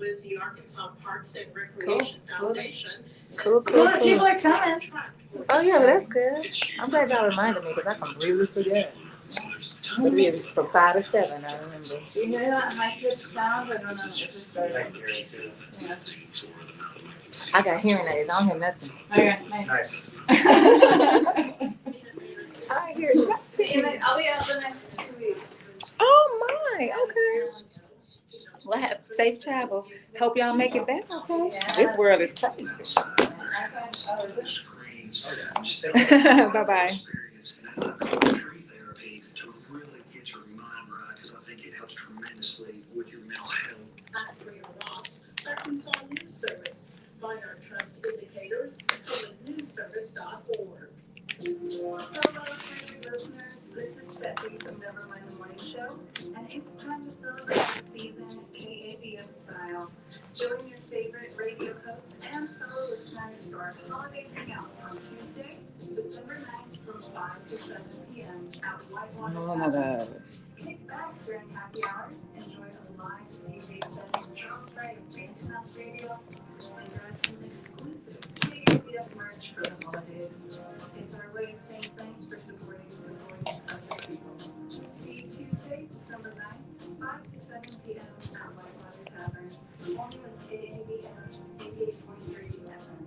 with the Arkansas Parks and Recreation Foundation. Cool. People are coming. Oh yeah, well, that's good. I'm glad y'all reminded me because I completely forget. But it is from 5 to 7. I remember. Do you hear that high pitched sound? I don't know. It just started. Yeah. I got hearing aids. I don't hear nothing. Okay, nice. I hear you. I'll be out the next 2 weeks. Oh my. Okay. Well, have safe travels. Hope y'all make it back. Okay. Yeah. This world is crazy. Bye bye. To really get your mind right, because I think it helps tremendously with your mental health. At Rita Ross, Arkansas News Service. Find our trust indicators at newsservice.org. Hello, friendly listeners. This is Stephanie from Never Mind the Morning Show, and it's time to celebrate the season KABF style. Join your favorite radio hosts and fellow listeners for our holiday hangout on Tuesday, December 9th from 5 to 7 p.m. at Whitewater. Oh my God. Kick back during happy hour, enjoy a live DJ set from Charles Wright of Bantam Radio, and grab some exclusive KABF merch for the holidays. It's our way of saying thanks for supporting the voice of the people. See you Tuesday, December 9th, 5 to 7 p.m. at Whitewater Tavern, only on KABF 88.3 FM.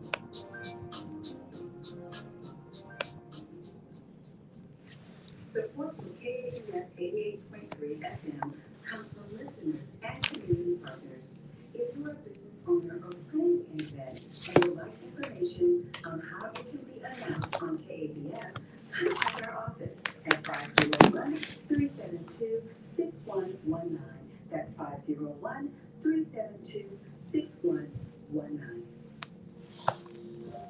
Support from KABF 88.3 FM comes from listeners and community partners. If you're a business owner or planning an event and would like information on how it can be announced on KABF, contact our office at 501-372-6119. That's 501-372-6119.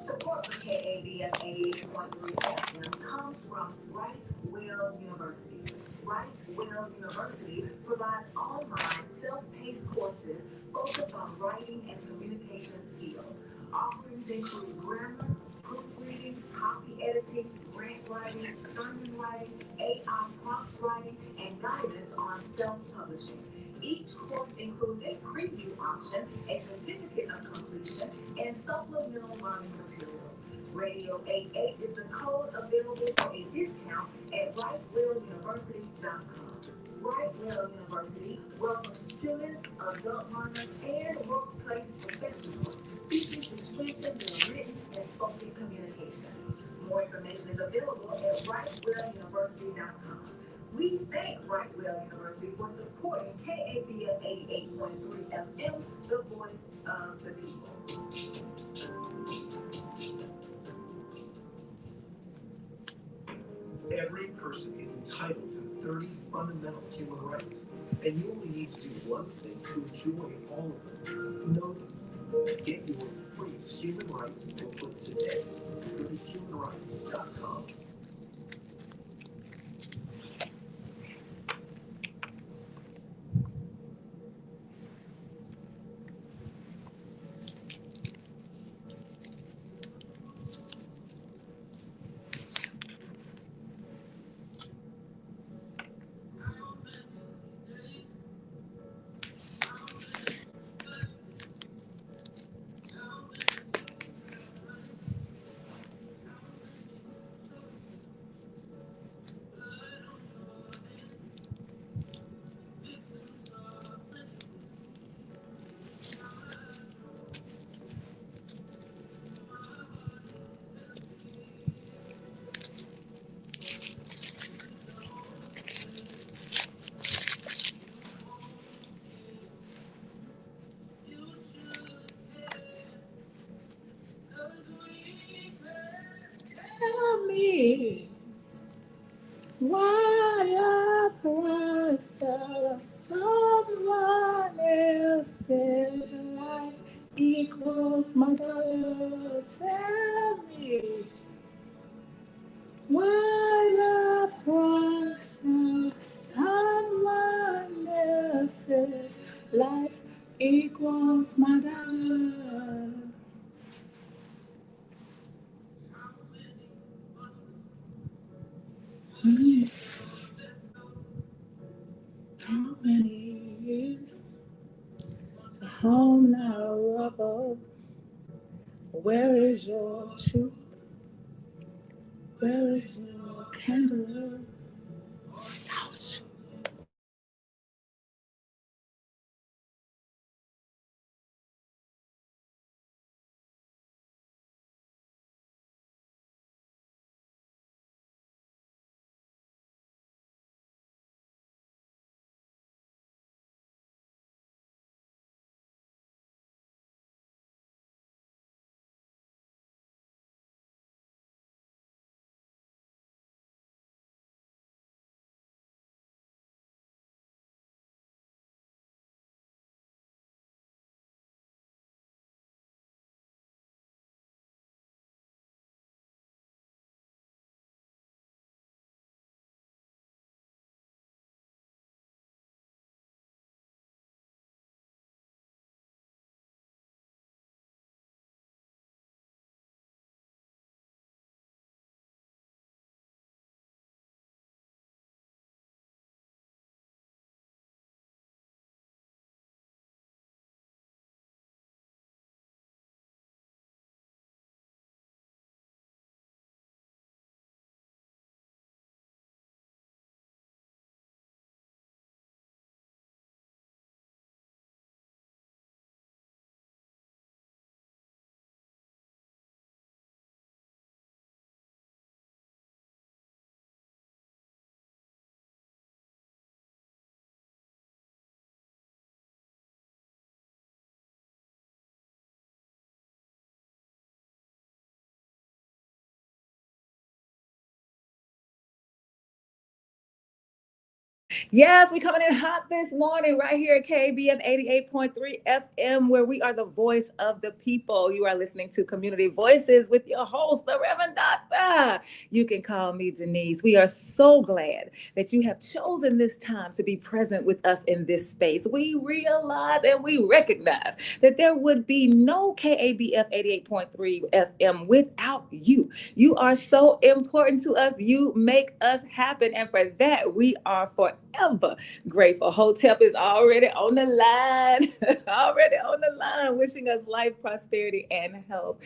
Support for KABF 88.3 FM comes from Wrightsville University. Wrightsville University provides online self-paced courses focused on writing and communication skills. Offerings include grammar, proofreading, copy editing, grant writing, sermon writing, AI prompt writing, and guidance on self-publishing. Each course includes a preview option, a certificate of completion, and supplemental learning materials. Radio 88 is the code available for a discount at WrightWillUniversity.com. Wrightwell University welcomes students, adult learners, and workplace professionals seeking to strengthen their written and spoken communication. More information is available at WrightWillUniversity.com. We thank Wrightwell University for supporting KABF 88.3 FM, the voice of the people. Every person is entitled to 30 fundamental human rights, and you only need to do one thing to enjoy all of them. Know them. Get your free human rights booklet today. Go to humanrights.com. Tell me why a price of someone else's life equals my dollar. Tell me why the price of someone else's life equals my dollar. How many years home now above. Where is your truth? Where is your candle? Yes, we coming in hot this morning right here at KABF 88.3 FM, where we are the voice of the people. You are listening to Community Voices with your host, the Reverend Doctor. You can call me Denise. We are so glad that you have chosen this time to be present with us in this space. We realize and we recognize that there would be no KABF 88.3 FM without you. You are so important to us. You make us happen. And for that, we are forever grateful. Hotep is already on the line, wishing us life, prosperity, and health.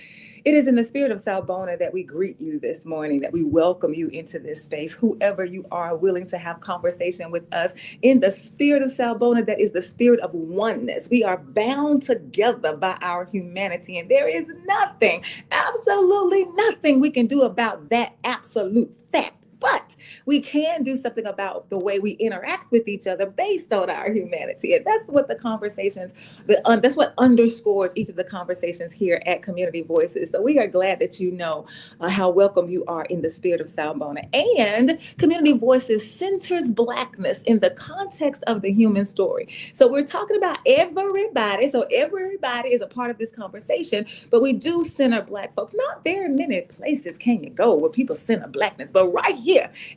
It is in the spirit of Sawubona that we greet you this morning, that we welcome you into this space, whoever you are willing to have conversation with us in the spirit of Sawubona, that is the spirit of oneness. We are bound together by our humanity, and there is nothing, absolutely nothing we can do about that absolute fact. But we can do something about the way we interact with each other based on our humanity. And that's what the conversations, that's what underscores each of the conversations here at Community Voices. So we are glad that you know how welcome you are in the spirit of Sawubona. And Community Voices centers Blackness in the context of the human story. So we're talking about everybody. So everybody is a part of this conversation, but we do center Black folks. Not very many places can you go where people center Blackness, but right here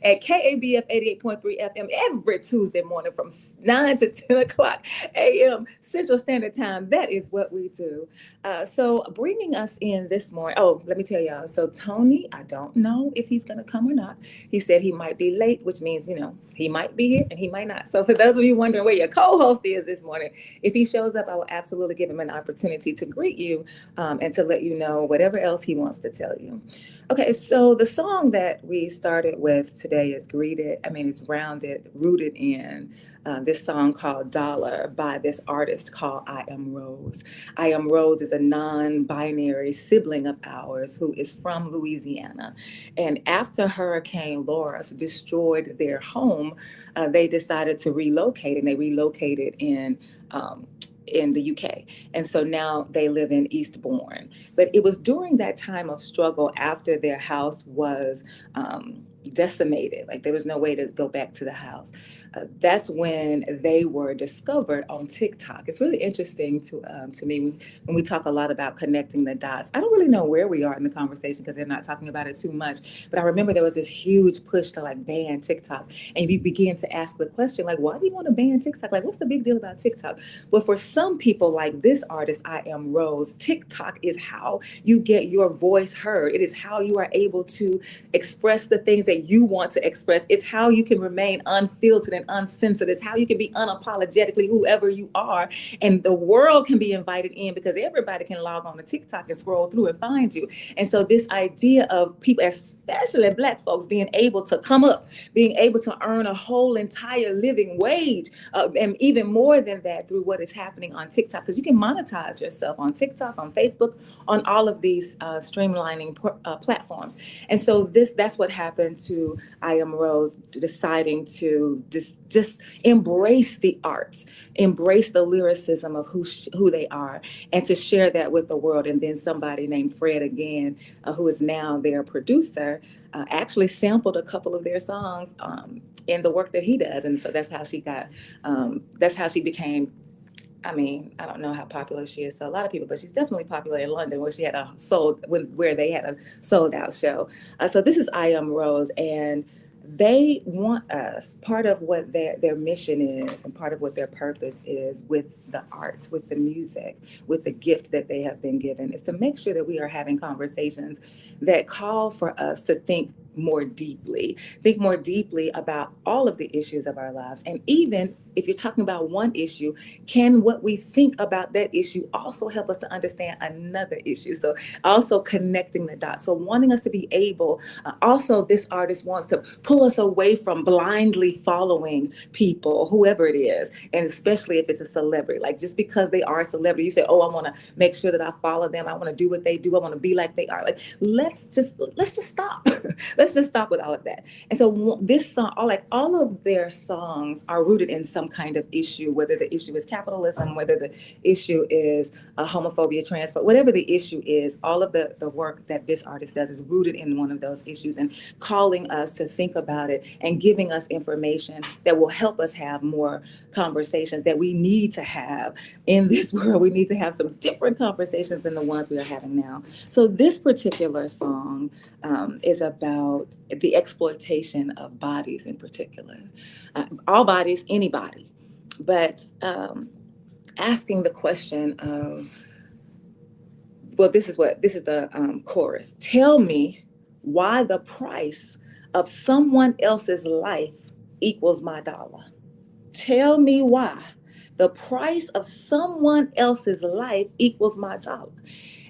at KABF 88.3 FM every Tuesday morning from 9 to 10 o'clock a.m. Central Standard Time. That is what we do. So bringing us in this morning, let me tell y'all. So Tony, I don't know if he's going to come or not. He said he might be late, which means, he might be here and he might not. So for those of you wondering where your co-host is this morning, if he shows up, I will absolutely give him an opportunity to greet you and to let you know whatever else he wants to tell you. Okay, so the song that we started with today is rooted in this song called Dollar by this artist called I Am Rose. I Am Rose is a non-binary sibling of ours who is from Louisiana. And after Hurricane Laura destroyed their home, they decided to relocate, and they relocated in the UK. And so now they live in Eastbourne. But it was during that time of struggle after their house was decimated, like there was no way to go back to the house. That's when they were discovered on TikTok. It's really interesting to me when we talk a lot about connecting the dots. I don't really know where we are in the conversation because they're not talking about it too much. But I remember there was this huge push to ban TikTok, and we began to ask the question why do you want to ban TikTok? What's the big deal about TikTok? Well, for some people like this artist, I Am Rose, TikTok is how you get your voice heard. It is how you are able to express the things that you want to express. It's how you can remain unfiltered and and uncensored. It's how you can be unapologetically whoever you are. And the world can be invited in because everybody can log on to TikTok and scroll through and find you. And so this idea of people, especially Black folks, being able to come up, being able to earn a whole entire living wage, and even more than that through what is happening on TikTok, because you can monetize yourself on TikTok, on Facebook, on all of these streamlining platforms. And so that's what happened to I Am Rose, deciding to just embrace the arts, embrace the lyricism of who they are, and to share that with the world. And then somebody named Fred again, who is now their producer, actually sampled a couple of their songs in the work that he does. And so that's how she became, I mean, I don't know how popular she is to a lot of people, but she's definitely popular in London, where they had a sold out show. So this is I Am Rose, and they want us, part of what their mission is and part of what their purpose is with the arts, with the music, with the gift that they have been given, is to make sure that we are having conversations that call for us to think more deeply about all of the issues of our lives. And even if you're talking about one issue, can what we think about that issue also help us to understand another issue? So also connecting the dots. So wanting us to be able, also this artist wants to pull us away from blindly following people, whoever it is, and especially if it's a celebrity. Like, just because they are a celebrity, you say, oh, I want to make sure that I follow them. I want to do what they do. I want to be like they are. Like, let's just stop. Let's just stop with all of that. And so this song, all of their songs are rooted in some kind of issue, whether the issue is capitalism, whether the issue is homophobia, transphobia, whatever the issue is, all of the work that this artist does is rooted in one of those issues, and calling us to think about it and giving us information that will help us have more conversations that we need to have in this world. We need to have some different conversations than the ones we are having now. So this particular song is about the exploitation of bodies in particular. All bodies, anybody, but asking the question of, well, this is the chorus. Tell me why the price of someone else's life equals my dollar. Tell me why the price of someone else's life equals my dollar.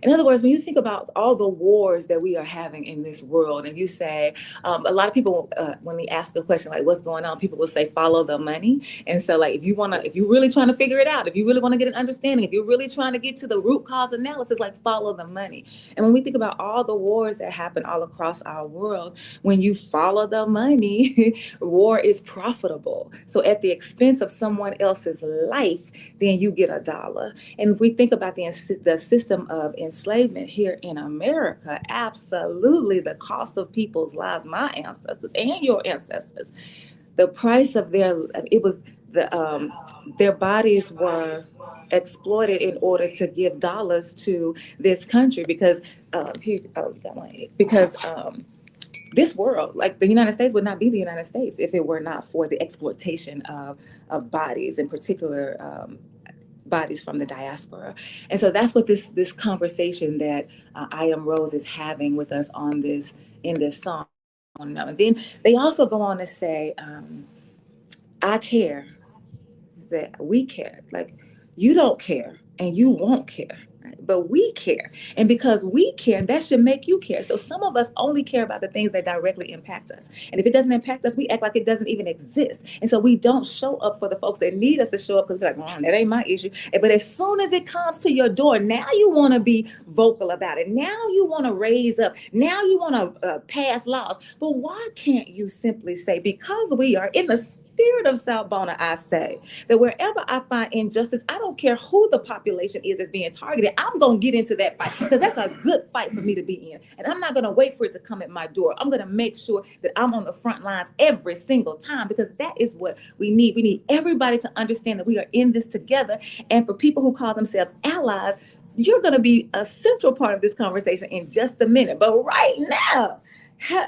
In other words, when you think about all the wars that we are having in this world, and you say, a lot of people, when they ask a question like, what's going on, people will say, follow the money. And so, like, if you're really trying to figure it out, if you really want to get an understanding, if you're really trying to get to the root cause analysis, like, follow the money. And when we think about all the wars that happen all across our world, when you follow the money, war is profitable. So at the expense of someone else's life, then you get a dollar. And if we think about the system of enslavement here in America, absolutely the cost of people's lives, my ancestors and your ancestors, the price of their bodies were exploited in order to give dollars to this country, because this world, like the United States, would not be the United States if it were not for the exploitation of bodies, in particular bodies from the diaspora. And so that's what this conversation that I Am Rose is having with us in this song. And then they also go on to say, I care, that we care. Like, you don't care and you won't care, right? But we care. And because we care, that should make you care. So some of us only care about the things that directly impact us. And if it doesn't impact us, we act like it doesn't even exist. And so we don't show up for the folks that need us to show up, because we're like, that ain't my issue. But as soon as it comes to your door, now you want to be vocal about it. Now you want to raise up. Now you want to pass laws. But why can't you simply say, because we are in the Spirit of Sawubona, I say that wherever I find injustice, I don't care who the population is that's being targeted, I'm going to get into that fight, because that's a good fight for me to be in. And I'm not going to wait for it to come at my door. I'm going to make sure that I'm on the front lines every single time, because that is what we need. We need everybody to understand that we are in this together. And for people who call themselves allies, you're going to be a central part of this conversation in just a minute. But right now,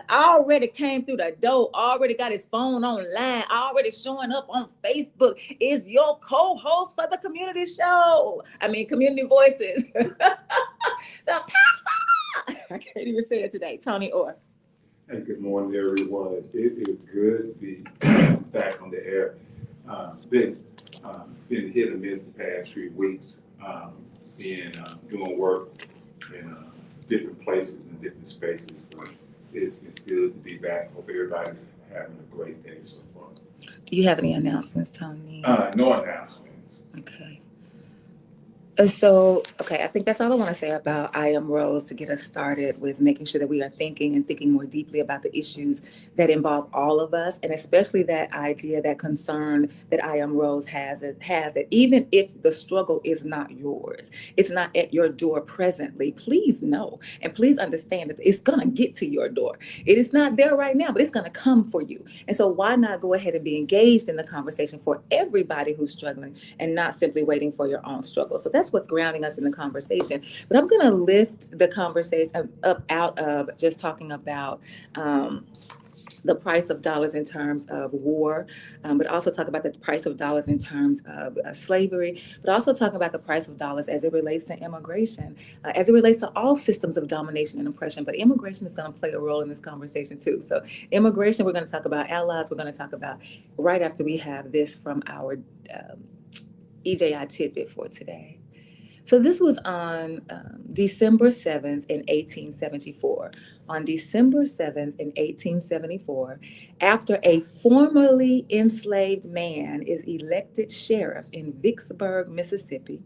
already came through the door, already got his phone online, already showing up on Facebook, is your co-host for the community show. Community Voices. The pastor. I can't even say it today, Toney Orr. Hey, good morning, everyone. It is good to be back on the air. Been hit and miss the past 3 weeks. Doing work in different places and different spaces, but it's good to be back. Hope everybody's having a great day so far. Do you have any announcements, Tony? No announcements. Okay. I think that's all I want to say about I Am Rose to get us started with making sure that we are thinking more deeply about the issues that involve all of us, and especially that idea, that concern that I Am Rose has that even if the struggle is not yours, it's not at your door presently, please know and please understand that it's going to get to your door. It is not there right now, but it's going to come for you. And so why not go ahead and be engaged in the conversation for everybody who's struggling and not simply waiting for your own struggle. So that's what's grounding us in the conversation. But I'm going to lift the conversation up out of just talking about the price of dollars in terms of war, but also talk about the price of dollars in terms of slavery, but also talk about the price of dollars as it relates to immigration, as it relates to all systems of domination and oppression. But immigration is going to play a role in this conversation too. So immigration, we're going to talk about allies. We're going to talk about right after we have this from our EJI tidbit for today. So this was on December 7th in 1874. On December 7th in 1874, after a formerly enslaved man is elected sheriff in Vicksburg, Mississippi,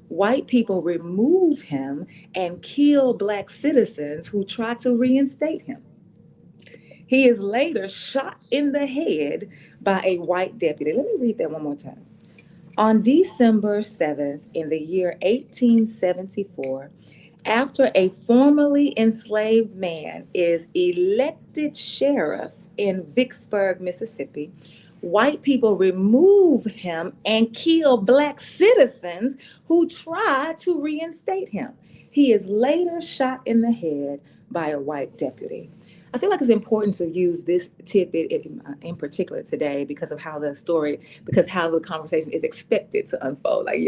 white people remove him and kill Black citizens who try to reinstate him. He is later shot in the head by a white deputy. Let me read that one more time. On December 7th, in the year 1874, after a formerly enslaved man is elected sheriff in Vicksburg, Mississippi, white people remove him and kill Black citizens who try to reinstate him. He is later shot in the head by a white deputy. I feel like it's important to use this tidbit in particular today because of how the conversation is expected to unfold. Like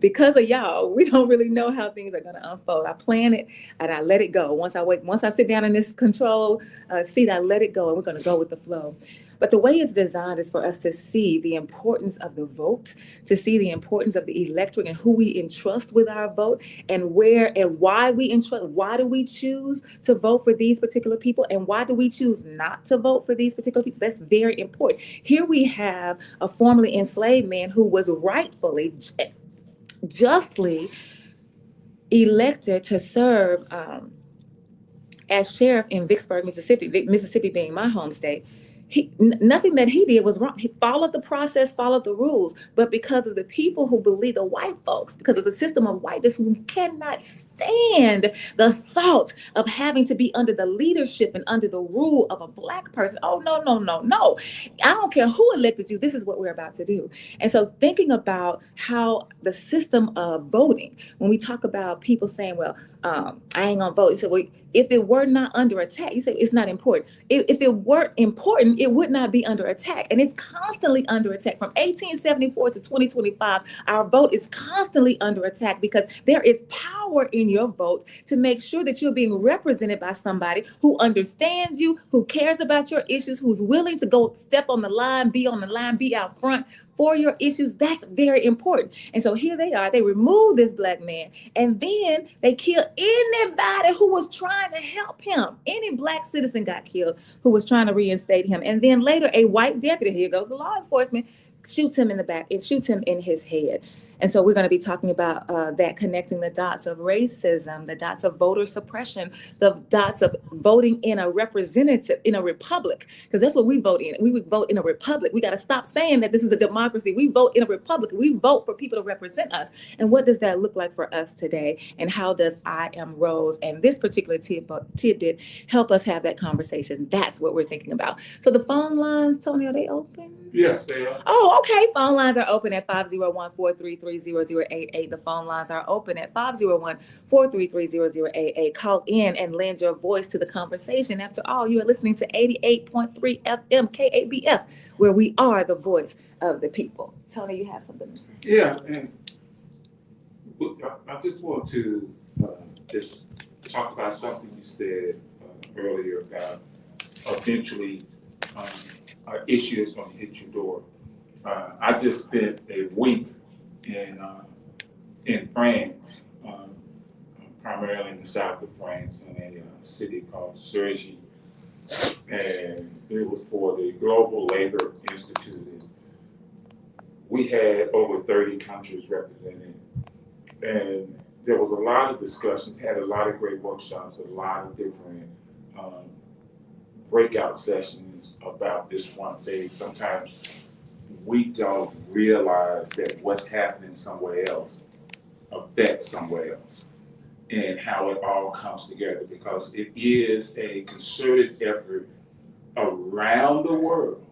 because of y'all, we don't really know how things are going to unfold. I plan it and I let it go. Once I sit down in this control seat, I let it go and we're going to go with the flow. But the way it's designed is for us to see the importance of the vote, to see the importance of the electorate and who we entrust with our vote, and where and why we entrust. Why do we choose to vote for these particular people, and why do we choose not to vote for these particular people? That's very important. Here we have a formerly enslaved man who was rightfully, justly elected to serve as sheriff in Vicksburg, Mississippi, Mississippi being my home state. Nothing that he did was wrong. He followed the process, followed the rules. But because of the people who believe, the white folks, because of the system of whiteness who cannot stand the thought of having to be under the leadership and under the rule of a Black person. Oh, no. I don't care who elected you. This is what we're about to do. And so thinking about how the system of voting, when we talk about people saying, well, I ain't gonna vote. You say, well, if it were not under attack, you say it's not important. If it weren't important, it would not be under attack. And it's constantly under attack. From 1874 to 2025, our vote is constantly under attack because there is power in your vote to make sure that you're being represented by somebody who understands you, who cares about your issues, who's willing to go step on the line, be out front for your issues. That's very important. And so here they are, they remove this Black man, and then they kill anybody who was trying to help him. Any Black citizen got killed who was trying to reinstate him. And then later a white deputy, here goes the law enforcement, shoots him in the back, it shoots him in his head. And so we're going to be talking about that, connecting the dots of racism, the dots of voter suppression, the dots of voting in a republic, because that's what we vote in. We would vote in a republic. We got to stop saying that this is a democracy. We vote in a republic. We vote for people to represent us. And what does that look like for us today? And how does I Am Rose and this particular tidbit help us have that conversation? That's what we're thinking about. So the phone lines, Tony, are they open? Yes, they are. Oh, okay. Phone lines are open at 501-433-0088. The phone lines are open at 501-433-0088. Call in and lend your voice to the conversation. After all, you are listening to 88.3 FM KABF, where we are the voice of the people. Tony, you have something to say? Yeah, and I just want to just talk about something you said earlier about eventually an issue is going to hit your door. I just spent a week in France, primarily in the south of France, in a city called Cergy, and it was for the Global Labor Institute. We had over 30 countries represented, and there was a lot of discussions, had a lot of great workshops, a lot of different breakout sessions about this one thing. Sometimes we don't realize that what's happening somewhere else affects somewhere else, and how it all comes together, because it is a concerted effort around the world,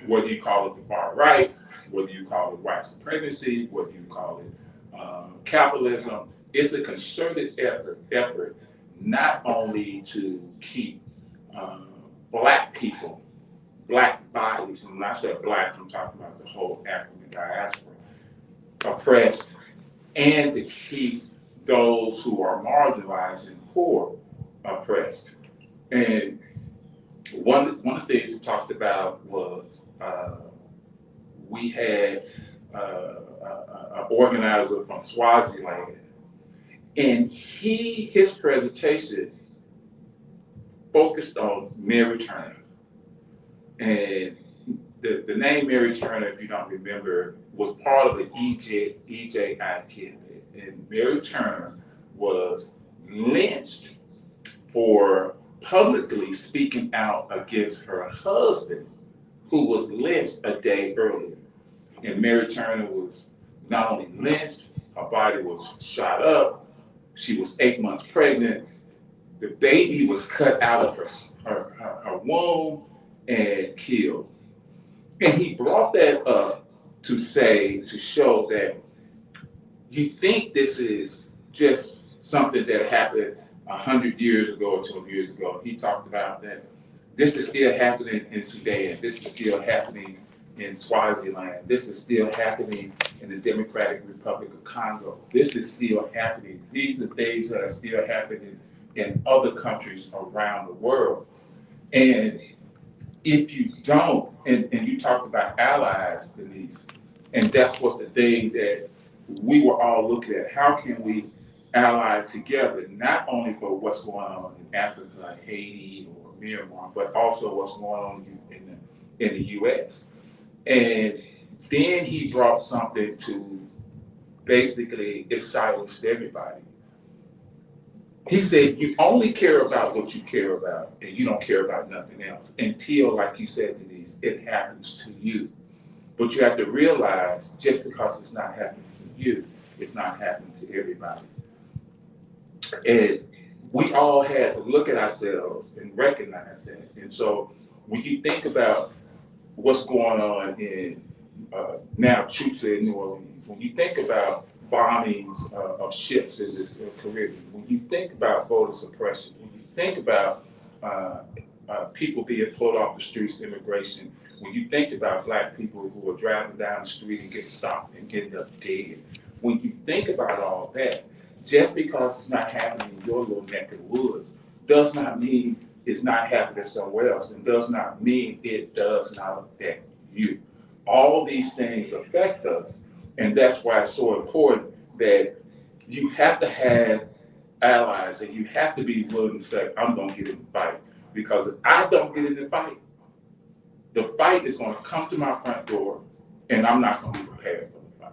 whether you call it the far right, whether you call it white supremacy, whether you call it capitalism. It's a concerted effort not only to keep Black people, Black bodies, and when I say Black, I'm talking about the whole African diaspora, oppressed, and to keep those who are marginalized and poor oppressed. And one of the things we talked about was we had an organizer from Swaziland, and his presentation focused on Mary Turner. And the name Mary Turner, if you don't remember, was part of the EJIT. And Mary Turner was lynched for publicly speaking out against her husband, who was lynched a day earlier. And Mary Turner was not only lynched, her body was shot up, she was 8 months pregnant, the baby was cut out of her womb and killed. And he brought that up to show that you think this is just something that happened 100 years ago or 200 years ago. He talked about that this is still happening in Sudan, this is still happening in Swaziland, this is still happening in the Democratic Republic of Congo, this is still happening. These are things that are still happening in other countries around the world. And if you don't, and you talked about allies, Denise, and that's what's the thing that we were all looking at. How can we ally together, not only for what's going on in Africa, Haiti, or Myanmar, but also what's going on in the U.S. And then he brought something to basically it silenced everybody. He said, you only care about what you care about, and you don't care about nothing else until, like you said, Denise, it happens to you. But you have to realize, just because it's not happening to you, it's not happening to everybody. And we all had to look at ourselves and recognize that. And so when you think about what's going on in now troops in New Orleans, when you think about bombings of ships in the Caribbean, when you think about voter suppression, when you think about people being pulled off the streets, immigration, when you think about Black people who are driving down the street and get stopped and end up dead, when you think about all that, just because it's not happening in your little neck of the woods does not mean it's not happening somewhere else, and does not mean it does not affect you. All these things affect us, and that's why it's so important that you have to have allies, and you have to be willing to say, I'm going to get in the fight. Because if I don't get in the fight is going to come to my front door, and I'm not going to be prepared for the fight.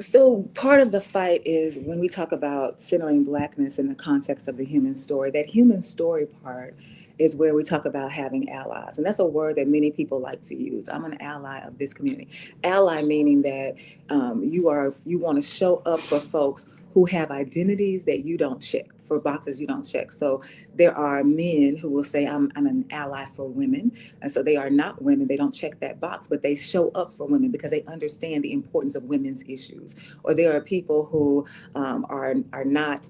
So part of the fight is when we talk about centering Blackness in the context of the human story, that human story part is where we talk about having allies. And that's a word that many people like to use. I'm an ally of this community. Ally meaning that you want to show up for folks who have identities that you don't check, for boxes you don't check. So there are men who will say, I'm an ally for women. And so they are not women, they don't check that box, but they show up for women because they understand the importance of women's issues. Or there are people who are not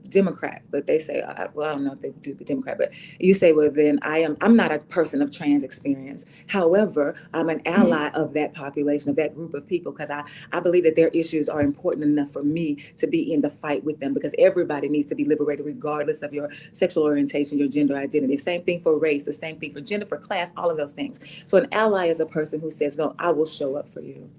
Democrat, but they say, well, I don't know if they do the Democrat, but you say, well, then I'm not a person of trans experience. However, I'm an ally of that population, of that group of people, because I believe that their issues are important enough for me to be in the fight with them, because everybody needs to be living liberated regardless of your sexual orientation, your gender identity. Same thing for race, the same thing for gender, for class, all of those things. So an ally is a person who says, no, I will show up for you.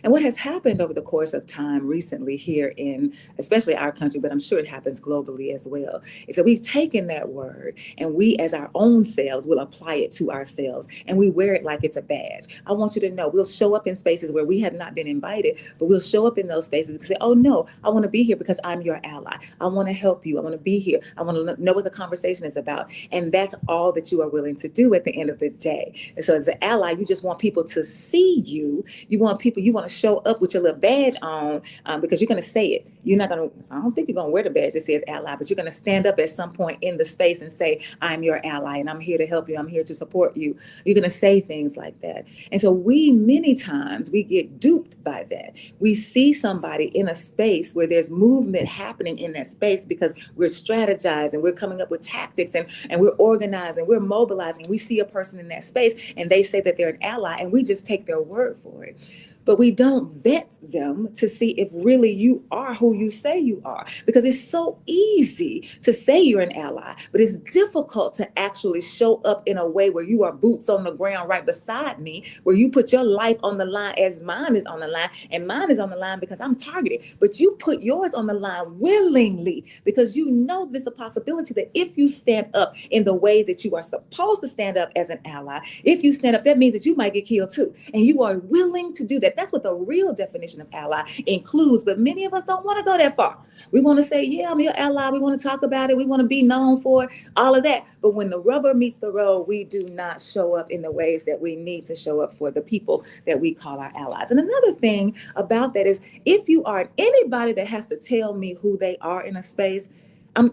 And what has happened over the course of time recently here in especially our country, but I'm sure it happens globally as well, is that we've taken that word and we as our own selves will apply it to ourselves and we wear it like it's a badge. I want you to know we'll show up in spaces where we have not been invited, but we'll show up in those spaces and say, oh no, I want to be here because I'm your ally. I want to help you. I want to be here. I want to know what the conversation is about. And that's all that you are willing to do at the end of the day. And so as an ally, you just want people to see you. You want to show up with your little badge on because you're going to say it. You're not going to, I don't think you're going to wear the badge that says ally, but you're going to stand up at some point in the space and say, I'm your ally and I'm here to help you. I'm here to support you. You're going to say things like that. And so many times we get duped by that. We see somebody in a space where there's movement happening in that space because we're strategizing, we're coming up with tactics and we're organizing, we're mobilizing. We see a person in that space and they say that they're an ally and we just take their word for it. But we don't vet them to see if really you are who you say you are, because it's so easy to say you're an ally, but it's difficult to actually show up in a way where you are boots on the ground right beside me, where you put your life on the line as mine is on the line, and mine is on the line because I'm targeted, but you put yours on the line willingly because you know there's a possibility that if you stand up in the ways that you are supposed to stand up as an ally, if you stand up, that means that you might get killed too, and you are willing to do that. That's what the real definition of ally includes, but many of us don't want to go that far. We want to say, yeah, I'm your ally. We want to talk about it. We want to be known for it, all of that. But when the rubber meets the road, we do not show up in the ways that we need to show up for the people that we call our allies. And another thing about that is if you are anybody that has to tell me who they are in a space,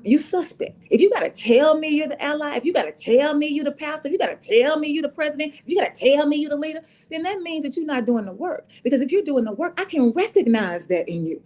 you suspect. If you got to tell me you're the ally, if you got to tell me you're the pastor, if you got to tell me you're the president, if you got to tell me you're the leader, then that means that you're not doing the work. Because if you're doing the work, I can recognize that in you.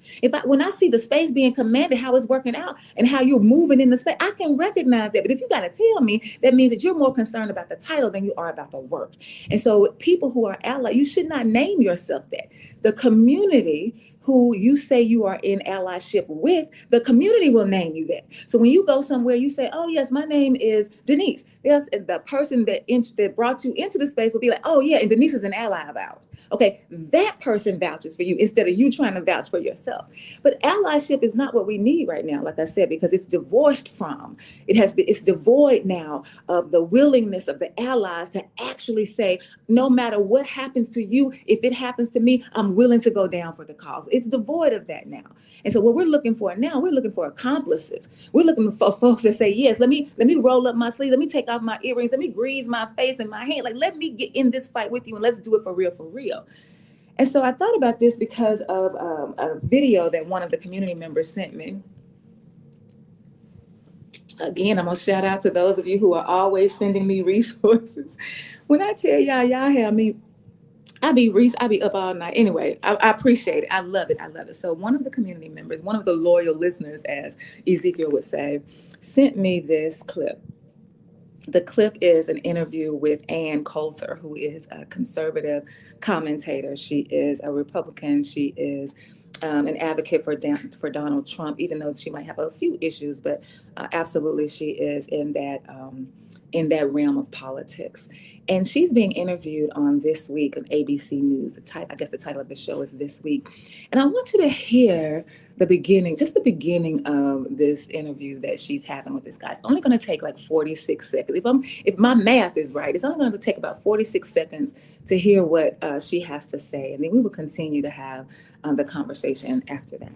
When I see the space being commanded, how it's working out and how you're moving in the space, I can recognize that. But if you got to tell me, that means that you're more concerned about the title than you are about the work. And so people who are allies, you should not name yourself that. The community who you say you are in allyship with, the community will name you that. So when you go somewhere, you say, oh yes, my name is Denise. Yes, and the person that brought you into the space will be like, oh yeah, and Denise is an ally of ours. Okay, that person vouches for you instead of you trying to vouch for yourself. But allyship is not what we need right now, like I said, because it's divorced from, it's devoid now of the willingness of the allies to actually say, no matter what happens to you, if it happens to me, I'm willing to go down for the cause. It's devoid of that now. And so what we're looking for now, we're looking for accomplices. We're looking for folks that say, yes, let me roll up my sleeves. Let me take off my earrings. Let me grease my face and my hand. Like, let me get in this fight with you and let's do it for real, for real. And so I thought about this because of a video that one of the community members sent me. Again, I'm going to shout out to those of you who are always sending me resources. When I tell y'all have me, I be up all night. Anyway, I appreciate it. I love it. I love it. So one of the community members, one of the loyal listeners, as Ezekiel would say, sent me this clip. The clip is an interview with Ann Coulter, who is a conservative commentator. She is a Republican. She is an advocate for Donald Trump, even though she might have a few issues, but absolutely she is in that realm of politics. And she's being interviewed on This Week on ABC News. I guess the title of the show is This Week. And I want you to hear the beginning of this interview that she's having with this guy. It's only going to take like 46 seconds. If my math is right, it's only going to take about 46 seconds to hear what she has to say. And then we will continue to have the conversation after that.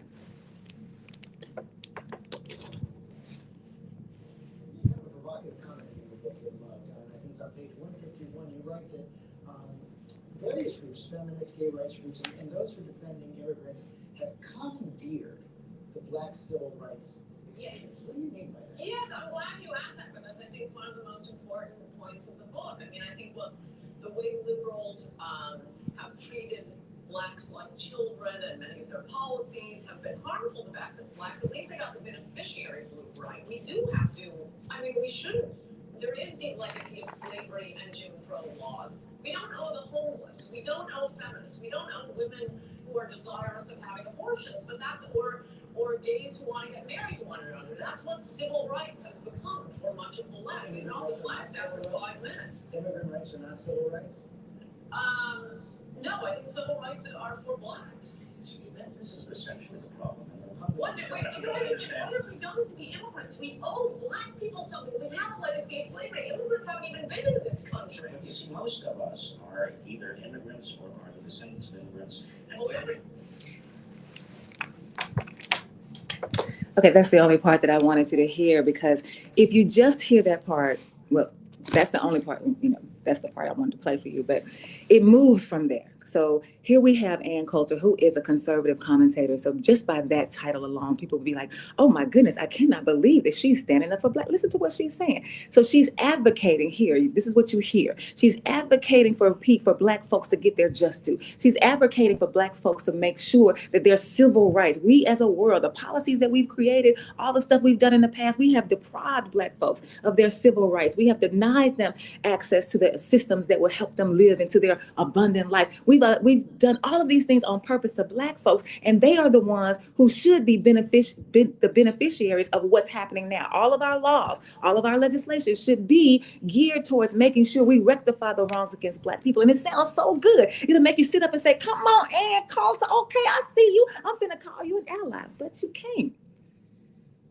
Various groups, feminist, gay rights groups, and those who are defending immigrants have commandeered the Black civil rights experience. What do you mean by that? Yes, I'm glad you asked that because I think it's one of the most important points of the book. I mean, I think the way liberals have treated Blacks like children and many of their policies have been harmful to Blacks. At least they got the beneficiary group right. We do have to, we shouldn't. There is the legacy of slavery and Jim Crow laws. We don't owe the homeless. We don't owe feminists. We don't owe women who are desirous of having abortions. But or gays who want to get married to one another. That's what civil rights has become for much of the left. And all the blacks after 5 minutes. Immigrant rights are not civil rights? No, I think civil rights are for blacks. See, this is essentially the problem. What have we done to the immigrants? We owe black people something. We have a legacy of slavery. Immigrants haven't even been in this country. But you see, most of us are either immigrants or are the descendants of immigrants. Okay, that's the only part that I wanted you to hear, because if you just hear that part, well, that's the only part, that's the part I wanted to play for you, but it moves from there. So here we have Ann Coulter, who is a conservative commentator. So just by that title alone, people would be like, oh my goodness, I cannot believe that she's standing up for black. Listen to what she's saying. So she's advocating here. This is what you hear. She's advocating for black folks to get their just due. She's advocating for black folks to make sure that their civil rights, we as a world, the policies that we've created, all the stuff we've done in the past, we have deprived black folks of their civil rights. We have denied them access to the systems that will help them live into their abundant life. We've done all of these things on purpose to black folks, and they are the ones who should be the beneficiaries of what's happening now. All of our laws, all of our legislation should be geared towards making sure we rectify the wrongs against black people. And it sounds so good. It'll make you sit up and say, come on, Ann Coulter, okay, I see you. I'm finna call you an ally, but you can't.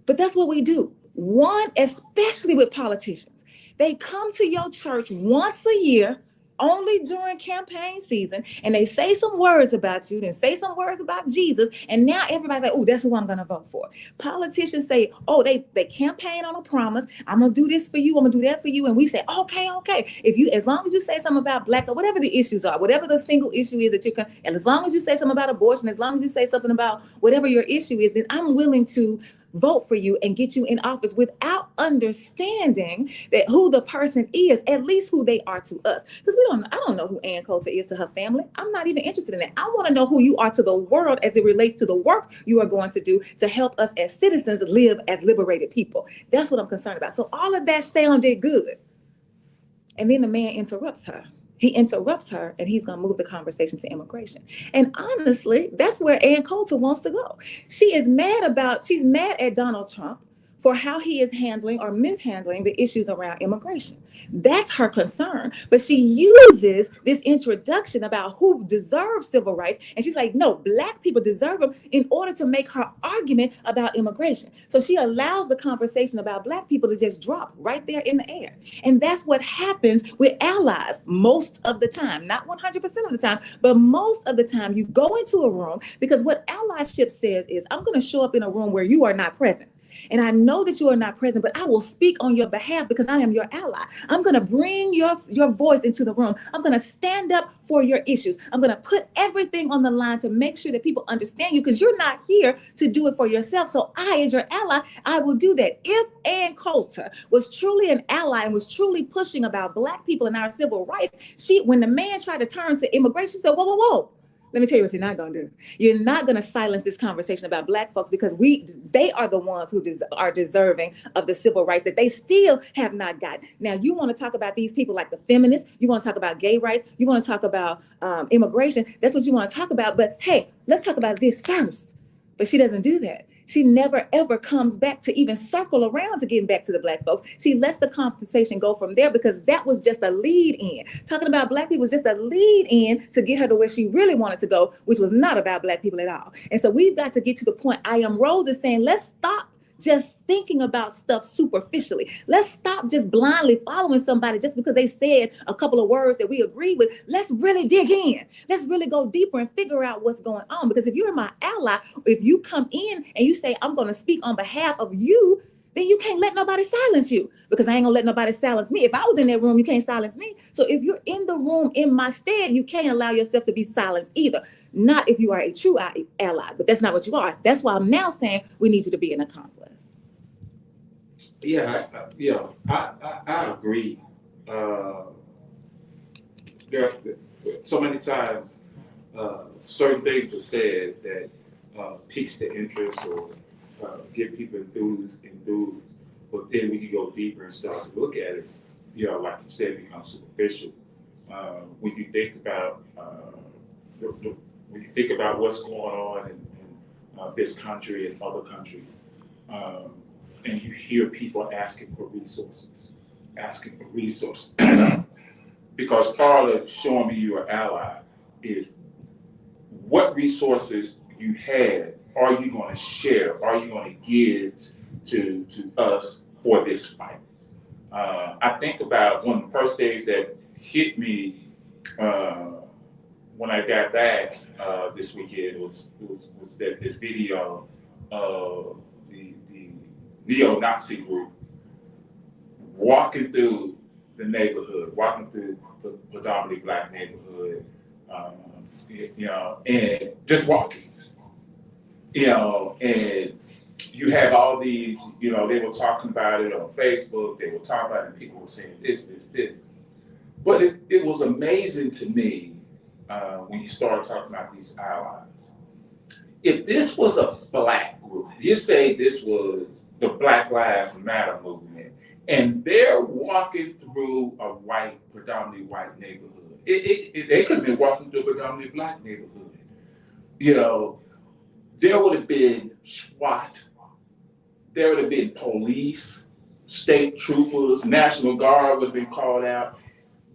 But that's what we do. One, especially with politicians, they come to your church once a year, only during campaign season, and they say some words about you and say some words about Jesus, and now everybody's like, oh, that's who I'm gonna vote for. Politicians say, oh, they campaign on a promise, I'm gonna do this for you, I'm gonna do that for you, and we say, okay, as long as you say something about blacks or whatever the issues are, whatever the single issue is that and as long as you say something about abortion, as long as you say something about whatever your issue is, then I'm willing to vote for you and get you in office, without understanding that who the person is, at least who they are to us. Because I don't know who Ann Coulter is to her family. I'm not even interested in that. I want to know who you are to the world as it relates to the work you are going to do to help us as citizens live as liberated people. That's what I'm concerned about. So all of that sounded good. And then the man interrupts her. He interrupts her, and he's going to move the conversation to immigration. And honestly, that's where Ann Coulter wants to go. She's mad at Donald Trump for how he is handling or mishandling the issues around immigration. That's her concern. But she uses this introduction about who deserves civil rights, and she's like, no, black people deserve them, in order to make her argument about immigration. So she allows the conversation about black people to just drop right there in the air. And that's what happens with allies most of the time, not 100% of the time, but most of the time. You go into a room, because what allyship says is, I'm going to show up in a room where you are not present. And I know that you are not present, but I will speak on your behalf because I am your ally. I'm going to bring your voice into the room. I'm going to stand up for your issues. I'm going to put everything on the line to make sure that people understand you, because you're not here to do it for yourself. So I, as your ally, I will do that. If Ann Coulter was truly an ally and was truly pushing about black people and our civil rights, when the man tried to turn to immigration, she said, whoa. Let me tell you what you're not going to do. You're not going to silence this conversation about black folks, because they are the ones who are deserving of the civil rights that they still have not gotten. Now, you want to talk about these people like the feminists. You want to talk about gay rights. You want to talk about immigration. That's what you want to talk about. But hey, let's talk about this first. But she doesn't do that. She never, ever comes back to even circle around to getting back to the black folks. She lets the conversation go from there, because that was just a lead in. Talking about black people was just a lead in to get her to where she really wanted to go, which was not about black people at all. And so we've got to get to the point. I Am Rose is saying, let's stop just thinking about stuff superficially. Let's stop just blindly following somebody just because they said a couple of words that we agree with. Let's really dig in. Let's really go deeper and figure out what's going on. Because if you're my ally, if you come in and you say, I'm going to speak on behalf of you, then you can't let nobody silence you, because I ain't gonna let nobody silence me. If I was in that room, you can't silence me. So if you're in the room in my stead, you can't allow yourself to be silenced either. Not if you are a true ally, but that's not what you are. That's why I'm now saying we need you to be an accomplice. Yeah, I agree. There are so many times certain things are said that piques the interest or get people enthused, but then when you go deeper and start to look at it, like you said, it becomes superficial. When you think about what's going on and this country and other countries, and you hear people asking for resources, because part of showing me you're an ally is what resources you have are you going to share, are you going to give to us for this fight. I think about one of the first days that hit me when I got back this weekend was that this video of the neo-Nazi group walking through the neighborhood, walking through the predominantly Black neighborhood, and just walking, and you have all these, they were talking about it on Facebook, they were talking about it, and people were saying this. But it was amazing to me when you start talking about these allies. If this was a Black group, you say this was the Black Lives Matter movement, and they're walking through a predominantly white neighborhood. They could have been walking through a predominantly Black neighborhood. There would have been SWAT, there would have been police, state troopers, National Guard would have been called out.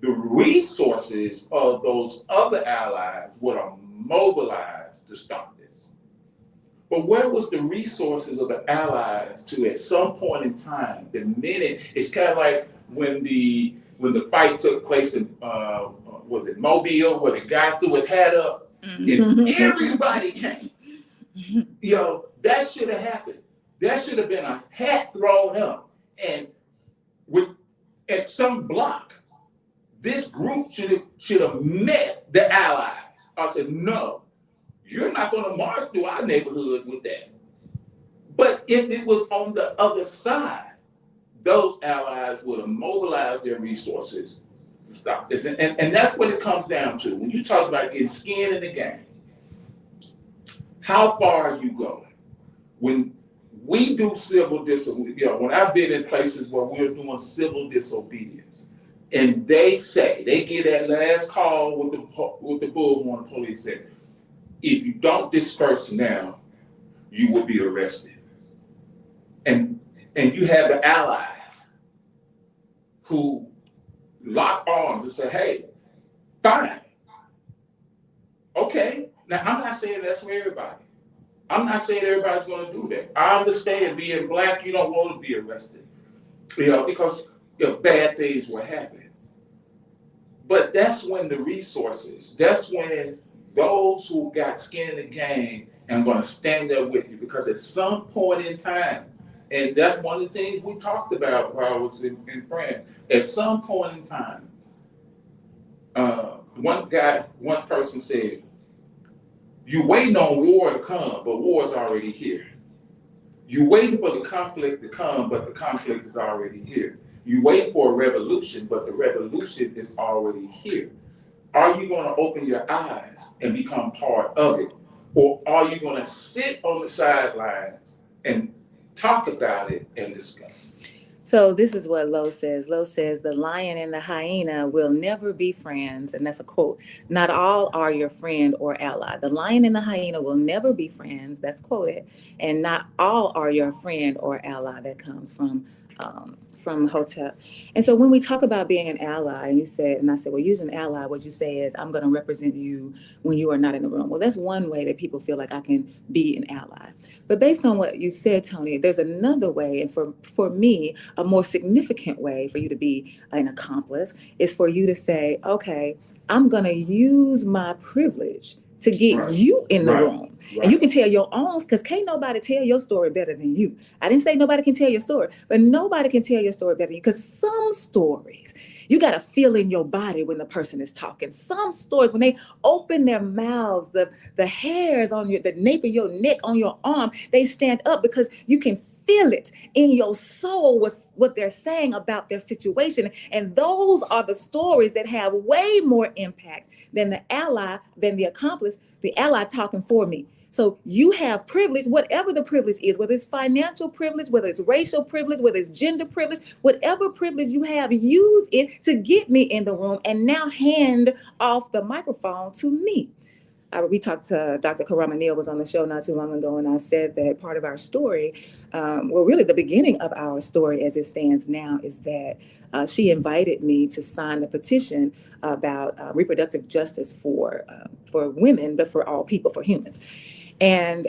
The resources of those other allies would have mobilized to stop this. But where was the resources of the allies to, at some point in time, the minute, it's kind of like when the fight took place in, was it Mobile, where the guy threw his hat up, and everybody came. That should have happened. There should have been a hat thrown up, and at some block, this group should have met the allies. I said, no, you're not going to march through our neighborhood with that. But if it was on the other side, those allies would have mobilized their resources to stop this. And that's what it comes down to. When you talk about getting skin in the game, how far are you going? When we do civil disobedience, when I've been in places where we're doing civil disobedience, and they get that last call with the bullhorn, the police said, if you don't disperse now, you will be arrested. And you have the allies who lock arms and say, hey, fine. Okay. Now, I'm not saying that's for everybody. I'm not saying everybody's going to do that. I understand being Black, you don't want to be arrested, because bad things will happen. But that's when the resources, that's when those who got skin in the game are going to stand there with you, because at some point in time, and that's one of the things we talked about while I was in France, at some point in time, one person said, you're waiting on war to come, but war's already here. You're waiting for the conflict to come, but the conflict is already here. You wait for a revolution, but the revolution is already here. Are you going to open your eyes and become part of it? Or are you going to sit on the sidelines and talk about it and discuss it? So this is what Lo says. Lo says, the lion and the hyena will never be friends. And that's a quote. Not all are your friend or ally. The lion and the hyena will never be friends. That's quoted. And not all are your friend or ally. That comes from Hotep. And so when we talk about being an ally, and I said, well, use an ally, what you say is, I'm going to represent you when you are not in the room. Well, that's one way that people feel like I can be an ally. But based on what you said, Tony, there's another way. And for me, a more significant way for you to be an accomplice is for you to say, okay, I'm going to use my privilege to get you in the room. Right. And you can tell your own, because can't nobody tell your story better than you. I didn't say nobody can tell your story, but nobody can tell your story better than you, because some stories, you got to feel in your body when the person is talking. Some stories, when they open their mouths, the hairs on the nape of your neck, on your arm, they stand up because you can feel it in your soul what they're saying about their situation. And those are the stories that have way more impact than the ally, than the accomplice, the ally talking for me. So you have privilege, whatever the privilege is, whether it's financial privilege, whether it's racial privilege, whether it's gender privilege, whatever privilege you have, use it to get me in the room and now hand off the microphone to me. we talked to Dr. Karama Neal was on the show not too long ago, and I said that part of our story, well, really the beginning of our story as it stands now, is that she invited me to sign the petition about reproductive justice for women, but for all people, for humans. And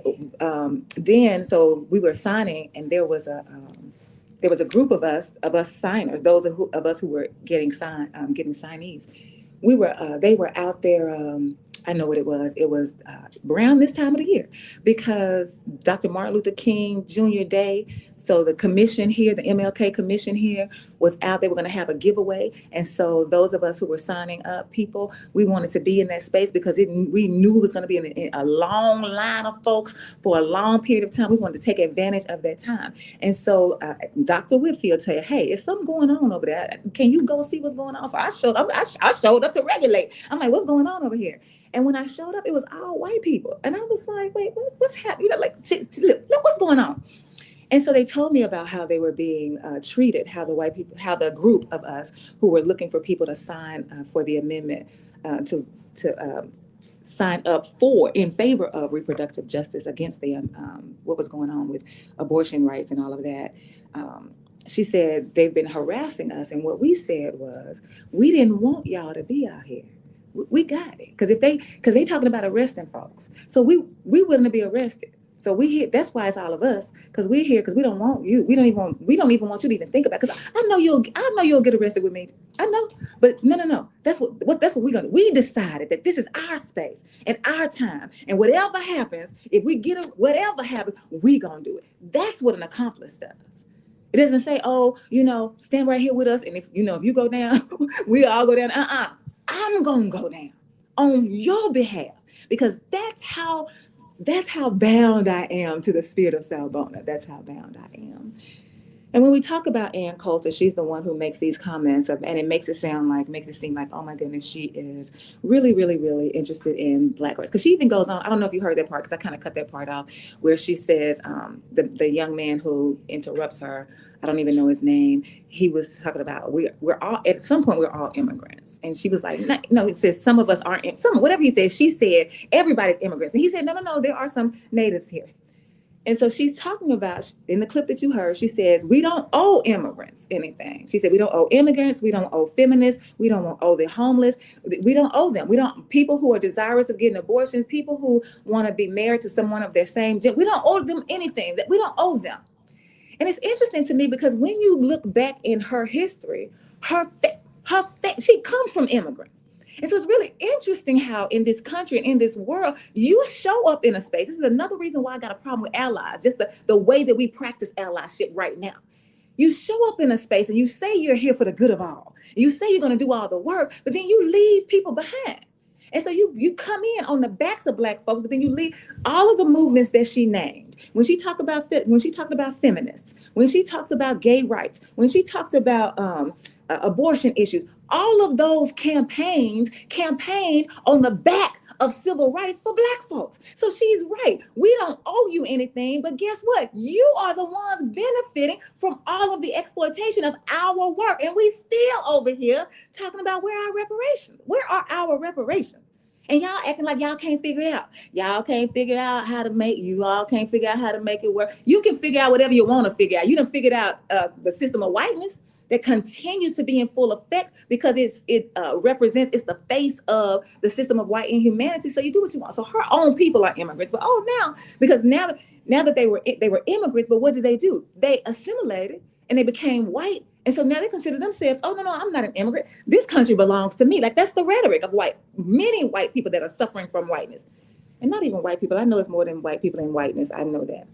then, so we were signing, and there was a group of us signers, those of us who were getting signees. They were out there. I know what it was. It was around this time of the year, because Dr. Martin Luther King Jr. Day. So the commission here, the MLK commission here, was out there. We're going to have a giveaway. And so those of us who were signing up, people, we wanted to be in that space because we knew it was going to be a long line of folks for a long period of time. We wanted to take advantage of that time. And so Dr. Whitfield tell you, hey, there's something going on over there. Can you go see what's going on? So I showed up to regulate. I'm like, what's going on over here? And when I showed up, it was all white people. And I was like, wait, what's happening? Look, what's going on? And so they told me about how they were being treated, how the group of us who were looking for people to sign for the amendment to sign up in favor of reproductive justice against the what was going on with abortion rights and all of that. She said they've been harassing us, and what we said was, we didn't want y'all to be out here. We got it, because they talking about arresting folks, so we willing to be arrested. So we here. That's why it's all of us, because we're here because we don't want you. We don't even want you to even think about. Because I know you'll get arrested with me. I know, but no. That's what we decided that this is our space and our time, and whatever happens, if we get whatever happens, we gonna do it. That's what an accomplice does. It doesn't say, oh, stand right here with us, and if you go down, we all go down. I'm gonna go down on your behalf, because that's how bound I am to the spirit of Sawubona. That's how bound I am. And when we talk about Ann Coulter, she's the one who makes these comments, and it makes it seem like, oh my goodness, she is really, really, really interested in Black rights. Because she even goes on, I don't know if you heard that part, because I kind of cut that part off, where she says the young man who interrupts her, I don't even know his name, he was talking about we're all, at some point, we're all immigrants. And she was like, no, it says some of us aren't, whatever he said, she said everybody's immigrants. And he said, no, there are some natives here. And so she's talking about, in the clip that you heard, she says, we don't owe immigrants anything. She said, we don't owe immigrants, we don't owe feminists, we don't owe the homeless, we don't owe them. People who are desirous of getting abortions, people who want to be married to someone of their same gender, we don't owe them anything, that we don't owe them. And it's interesting to me because when you look back in her history, she comes from immigrants. And so it's really interesting how in this country and in this world, you show up in a space. This is another reason why I got a problem with allies, just the way that we practice allyship right now. You show up in a space and you say you're here for the good of all. You say you're going to do all the work, but then you leave people behind. And so you come in on the backs of Black folks, but then you leave all of the movements that she named. When she talked about feminists, when she talked about gay rights, when she talked about abortion issues, all of those campaigned on the back of civil rights for Black folks. So she's right. We don't owe you anything, but guess what? You are the ones benefiting from all of the exploitation of our work. And we still over here talking about where are our reparations? And y'all acting like y'all can't figure it out. Y'all can't figure out how to make it work. You can figure out whatever you want to figure out. You done figured out the system of whiteness that continues to be in full effect because it's the face of the system of white inhumanity. So you do what you want. So her own people are immigrants, but now that they were immigrants, but what did they do? They assimilated and they became white. And so now they consider themselves, oh, no, I'm not an immigrant. This country belongs to me. Like that's the rhetoric of many white people that are suffering from whiteness. And not even white people. I know it's more than white people in whiteness. I know that.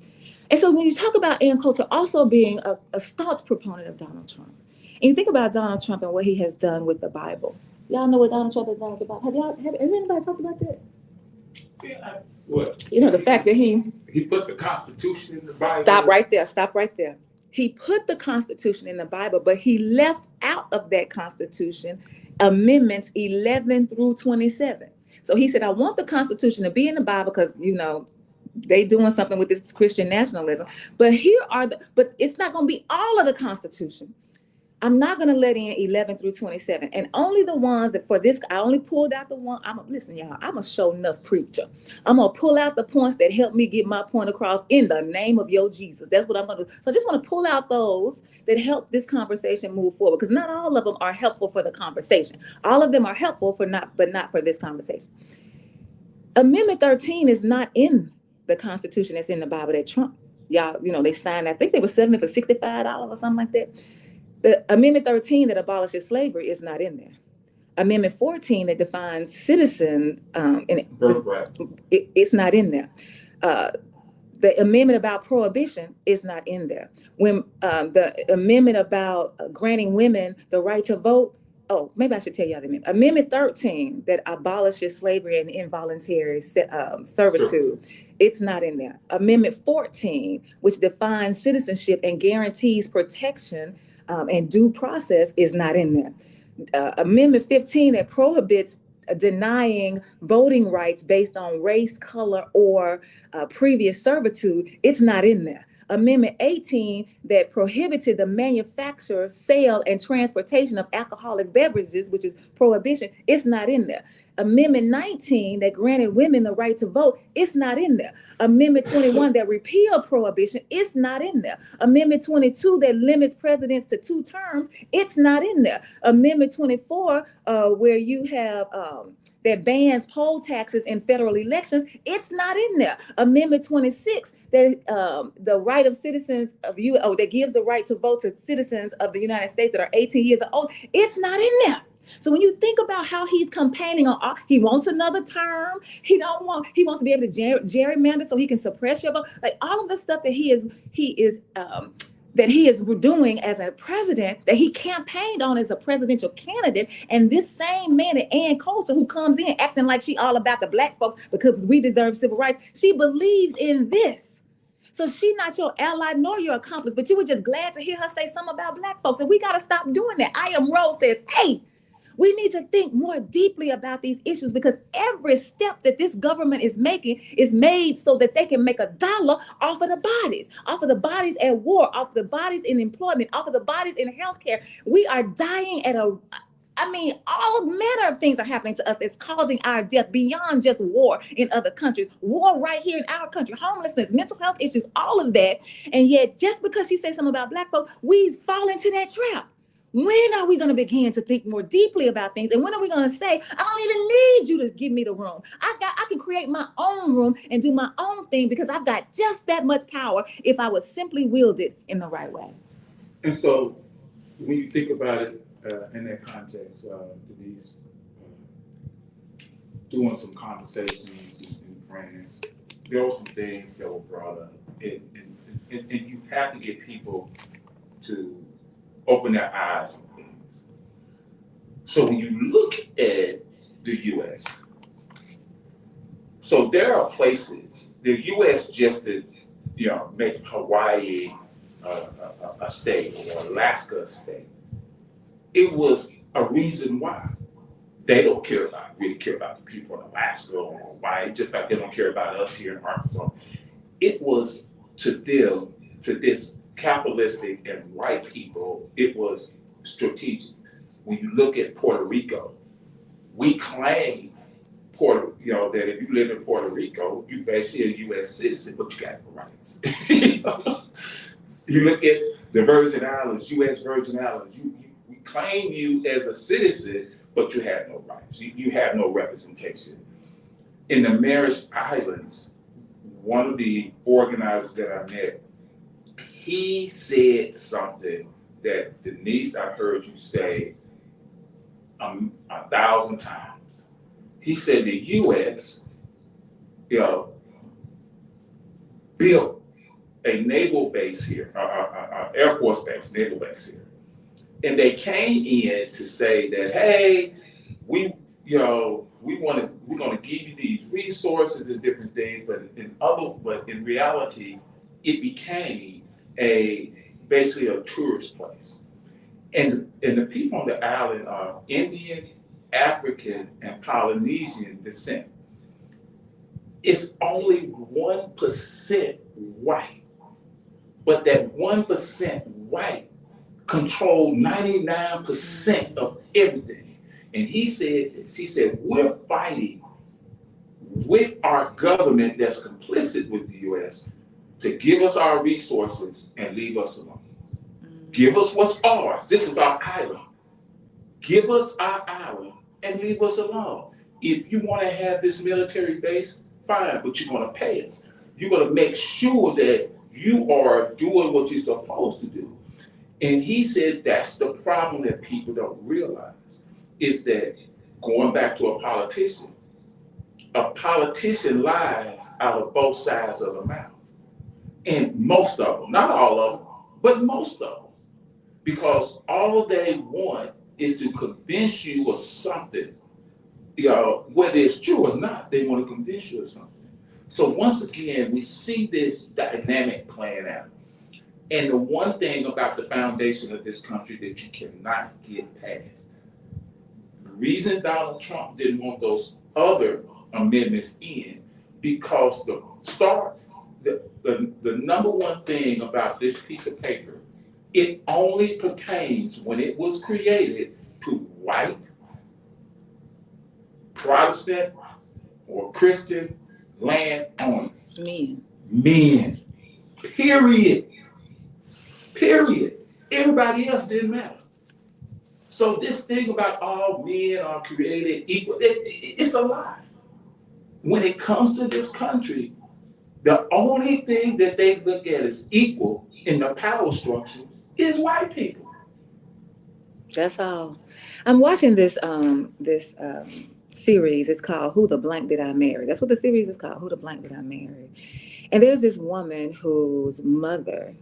And so when you talk about Ann Coulter also being a staunch proponent of Donald Trump, and you think about Donald Trump and what he has done with the Bible. Y'all know what Donald Trump has done with the Bible. Has anybody talked about that? Yeah, what? The fact that he put the Constitution in the Bible. Stop right there. He put the Constitution in the Bible, but he left out of that Constitution amendments 11 through 27. So he said, I want the Constitution to be in the Bible because, they doing something with this Christian nationalism. But but it's not going to be all of the Constitution. I'm not going to let in 11 through 27. And only the ones that for this, I only pulled out the one. Listen, y'all, I'm a show enough preacher. I'm going to pull out the points that help me get my point across in the name of your Jesus. That's what I'm going to do. So I just want to pull out those that help this conversation move forward, because not all of them are helpful for the conversation. All of them are helpful but not for this conversation. Amendment 13 is not in the Constitution that's in the Bible that Trump, y'all, they signed. I think they were selling it for $65 or something like that. The Amendment 13 that abolishes slavery is not in there. Amendment 14 that defines citizen, it's not in there. The amendment about prohibition is not in there. When the amendment about granting women the right to vote, maybe I should tell y'all the amendment. Amendment 13 that abolishes slavery and involuntary servitude, it's not in there. Amendment 14, which defines citizenship and guarantees protection and due process, is not in there. Amendment 15 that prohibits denying voting rights based on race, color, or previous servitude, it's not in there. Amendment 18 that prohibited the manufacture, sale, and transportation of alcoholic beverages, which is prohibition, it's not in there. Amendment 19 that granted women the right to vote, it's not in there. Amendment 21 that repealed prohibition, it's not in there. Amendment 22 that limits presidents to 2 terms, it's not in there. Amendment 24 where you have that bans poll taxes in federal elections, it's not in there. Amendment 26 that the right of citizens of that gives the right to vote to citizens of the United States that are 18 years old, it's not in there. So when you think about how he's campaigning on, he wants another term. He wants to be able to gerrymander so he can suppress your vote. Like all of the stuff that he is doing as a president, that he campaigned on as a presidential candidate. And this same man, Ann Coulter, who comes in acting like she all about the black folks because we deserve civil rights, she believes in this. So she's not your ally nor your accomplice, but you were just glad to hear her say something about black folks. And we got to stop doing that. I Am Rose says, hey, we need to think more deeply about these issues, because every step that this government is making is made so that they can make $1 off of the bodies at war, off the bodies in employment, off of the bodies in healthcare. We are dying at all manner of things are happening to us that's causing our death beyond just war in other countries, war right here in our country, homelessness, mental health issues, all of that. And yet, just because she says something about black folks, we fall into that trap. When are we going to begin to think more deeply about things? And when are we going to say, I don't even need you to give me the room. I can create my own room and do my own thing, because I've got just that much power if I was simply wielded in the right way. And so when you think about it in that context, Denise, doing some conversations and friends, there were some things that were brought up. And you have to get people to open their eyes on things. So when you look at the U.S., so there are places, the U.S. just did, make Hawaii a state or Alaska a state. It was a reason why. They don't really care about the people in Alaska or Hawaii, just like they don't care about us here in Arkansas. It was to them, to this capitalistic and white people, it was strategic. When you look at Puerto Rico, we claim that if you live in Puerto Rico, you basically a U.S. citizen, but you got no rights. You look at the Virgin Islands, U.S. Virgin Islands, we claim you as a citizen, but you have no rights. You have no representation. In the Marriage Islands, one of the organizers that I met, he said something that, Denise, I heard you say 1,000 times. He said the U.S. built a naval base here, Air Force base, naval base here. And they came in to say that, hey, we're going to give you these resources and different things, but in reality, it became basically a tourist place. And the people on the island are Indian, African, and Polynesian descent. It's only 1% white, but that 1% white control 99% of everything. And he said this, he said, we're fighting with our government that's complicit with the U.S. to give us our resources and leave us alone. Give us what's ours. This is our island. Give us our island and leave us alone. If you want to have this military base, fine, but you're going to pay us. You're going to make sure that you are doing what you're supposed to do. And he said that's the problem that people don't realize, is that going back to a politician lies out of both sides of the mouth. And most of them, not all of them, but most of them. Because all they want is to convince you of something. Whether it's true or not, they want to convince you of something. So once again, we see this dynamic playing out. And the one thing about the foundation of this country that you cannot get past, the reason Donald Trump didn't want those other amendments in, because the number one thing about this piece of paper, it only pertains when it was created to white, Protestant, or Christian landowners. Men. Period. Everybody else didn't matter. So this thing about all men are created equal, it's a lie. When it comes to this country, the only thing that they look at as equal in the power structure is white people. That's all. I'm watching this series. It's called Who the Blank Did I Marry? That's what the series is called, Who the Blank Did I Marry? And there's this woman whose mother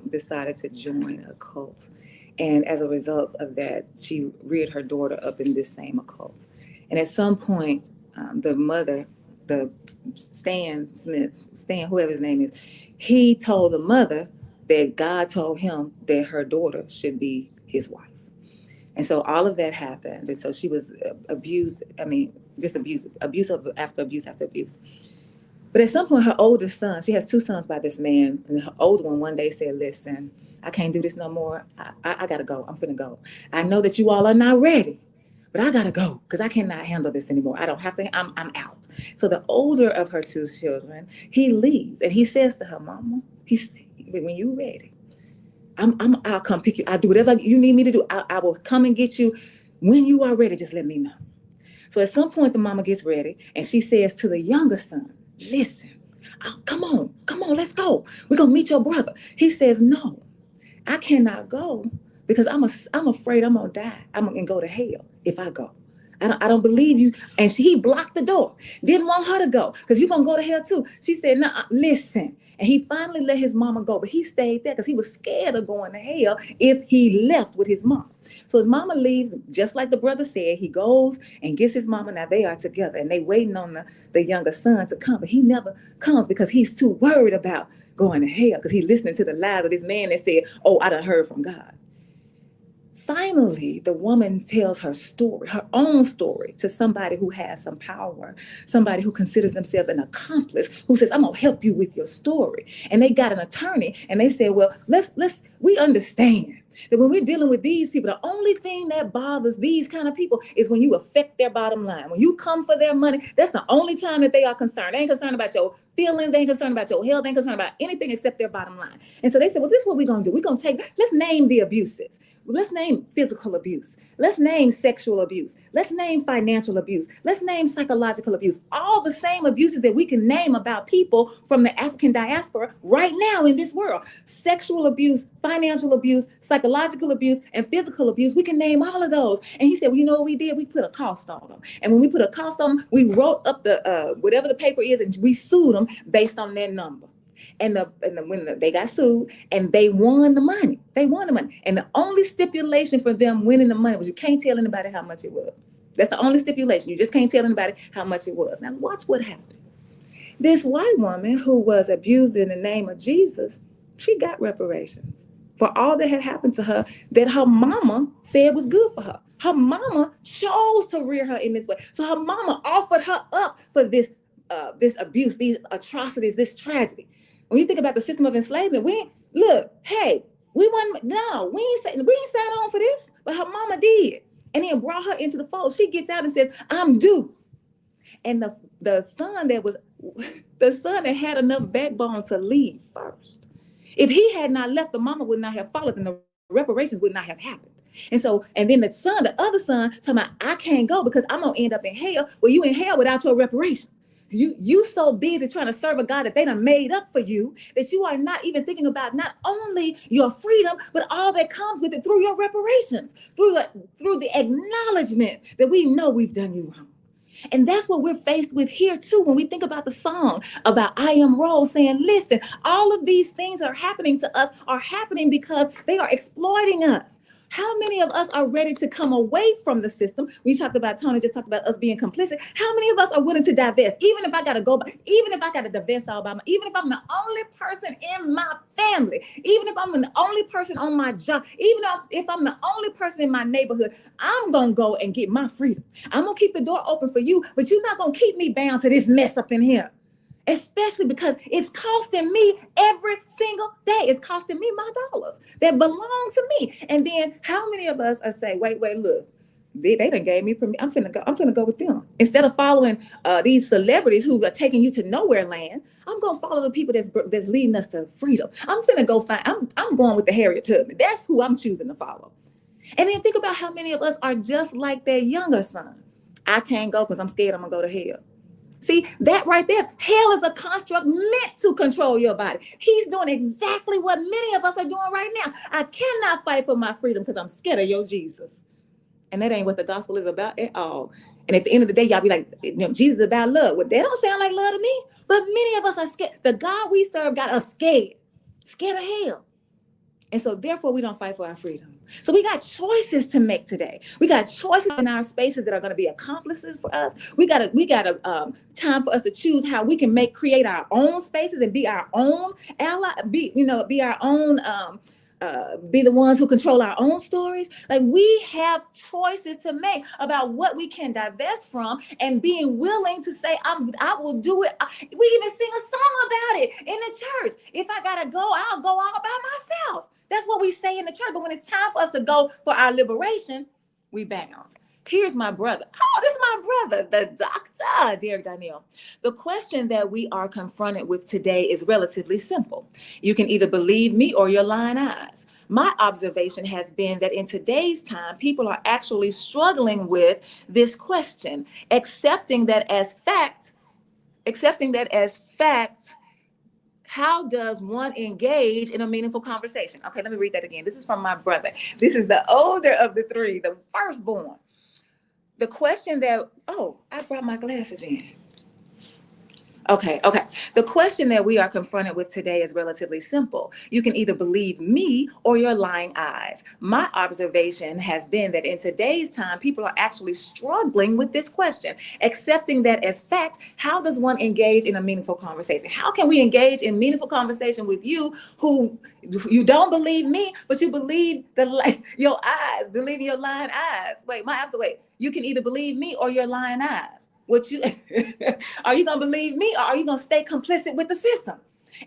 decided to join a cult. And as a result of that, she reared her daughter up in this same occult. And at some point, the mother, Stan, whoever his name is, he told the mother that God told him that her daughter should be his wife. And so all of that happened. And so she was abused. I mean, just abuse after abuse after abuse. But at some point, her oldest son, she has two sons by this man, and her older one day said, listen, I can't do this no more. I got to go. I'm finna go. I know that you all are not ready, but I got to go because I cannot handle this anymore. I don't have to. I'm out. So the older of her two children, he leaves, and he says to her, Mama, when you ready, I'll come pick you. I'll do whatever you need me to do. I will come and get you when you are ready. Just let me know. So at some point, the mama gets ready, and she says to the younger son, listen, come on, let's go. We're going to meet your brother. He says, no, I cannot go because I'm afraid I'm going to die. I'm going to go to hell if I go. I don't believe you. And he blocked the door. Didn't want her to go because you're going to go to hell too. She said, no, listen. And he finally let his mama go, but he stayed there because he was scared of going to hell if he left with his mom. So his mama leaves, just like the brother said. He goes and gets his mama. Now they are together and they waiting on the younger son to come, but he never comes because he's too worried about going to hell because he's listening to the lies of this man that said, oh, I done heard from God. Finally, the woman tells her story, her own story, to somebody who has some power, somebody who considers themselves an accomplice, who says, I'm going to help you with your story. And they got an attorney and they said, well, we understand that when we're dealing with these people, the only thing that bothers these kind of people is when you affect their bottom line. When you come for their money, that's the only time that they are concerned. They ain't concerned about your feelings. They ain't concerned about your health. They ain't concerned about anything except their bottom line. And so they said, well, this is what we're going to do. We're going to let's name the abuses. Let's name physical abuse. Let's name sexual abuse. Let's name financial abuse. Let's name psychological abuse. All the same abuses that we can name about people from the African diaspora right now in this world. Sexual abuse, financial abuse, psychological abuse, and physical abuse. We can name all of those. And he said, well, you know what we did? We put a cost on them. And when we put a cost on them, we wrote up the whatever the paper is, and we sued them based on that number. And when they got sued and they won the money. And the only stipulation for them winning the money was you can't tell anybody how much it was. That's the only stipulation. You just can't tell anybody how much it was. Now watch what happened. This white woman who was abused in the name of Jesus, she got reparations for all that had happened to her that her mama said was good for her. Her mama chose to rear her in this way. So her mama offered her up for this abuse, these atrocities, this tragedy. When you think about the system of enslavement, hey, We ain't signed on for this, but her mama did. And then brought her into the fold. She gets out and says, I'm due. And the son that had enough backbone to leave first. If he had not left, the mama would not have followed and the reparations would not have happened. And then the other son, talking about, I can't go because I'm going to end up in hell. Well, you in hell without your reparations. You so busy trying to serve a God that they done made up for you that you are not even thinking about not only your freedom, but all that comes with it through your reparations, through the acknowledgement that we know we've done you wrong. And that's what we're faced with here too when we think about the song about I Am Rose, saying, listen, all of these things that are happening to us are happening because they are exploiting us. How many of us are ready to come away from the system? We talked about, Tony just talked about us being complicit. How many of us are willing to divest? Even if I got to even if I got to divest all by even if I'm the only person in my family, even if I'm the only person on my job, even if I'm the only person in my neighborhood, I'm going to go and get my freedom. I'm going to keep the door open for you, but you're not going to keep me bound to this mess up in here. Especially because it's costing me every single day. It's costing me my dollars that belong to me. And then how many of us are say, wait, look, they done gave me permission. I'm finna go with them. Instead of following these celebrities who are taking you to nowhere land, I'm gonna follow the people that's leading us to freedom. I'm going with the Harriet Tubman. That's who I'm choosing to follow. And then think about how many of us are just like their younger son. I can't go because I'm scared I'm gonna go to hell. See, that right there, hell is a construct meant to control your body. He's doing exactly what many of us are doing right now. I cannot fight for my freedom because I'm scared of your Jesus. And that ain't what the gospel is about at all. And at the end of the day, y'all be like, Jesus is about love. Well, that don't sound like love to me. But many of us are scared. The God we serve got us scared of hell. And so therefore we don't fight for our freedom. So we got choices to make today. We got choices in our spaces that are going to be accomplices for us. We got a time for us to choose how we can create our own spaces and be our own ally, be our own, be the ones who control our own stories. Like we have choices to make about what we can divest from and being willing to say, I will do it. We even sing a song about it in the church. If I got to go, I'll go all by myself. That's what we say in the church. But when it's time for us to go for our liberation, we bound. Here's my brother. Oh, this is my brother, the doctor, Derek Daniel. The question that we are confronted with today is relatively simple. You can either believe me or your lying eyes. My observation has been that in today's time, people are actually struggling with this question, accepting that as fact. How does one engage in a meaningful conversation? Okay, let me read that again. This is from my brother. This is the older of the three, the firstborn. The question that, I brought my glasses in. Okay. The question that we are confronted with today is relatively simple. You can either believe me or your lying eyes. My observation has been that in today's time, people are actually struggling with this question, accepting that as fact. How does one engage in a meaningful conversation? How can we engage in meaningful conversation with you who you don't believe me, but you believe your eyes, believe your lying eyes? Wait, you can either believe me or your lying eyes. Are you going to believe me or are you going to stay complicit with the system?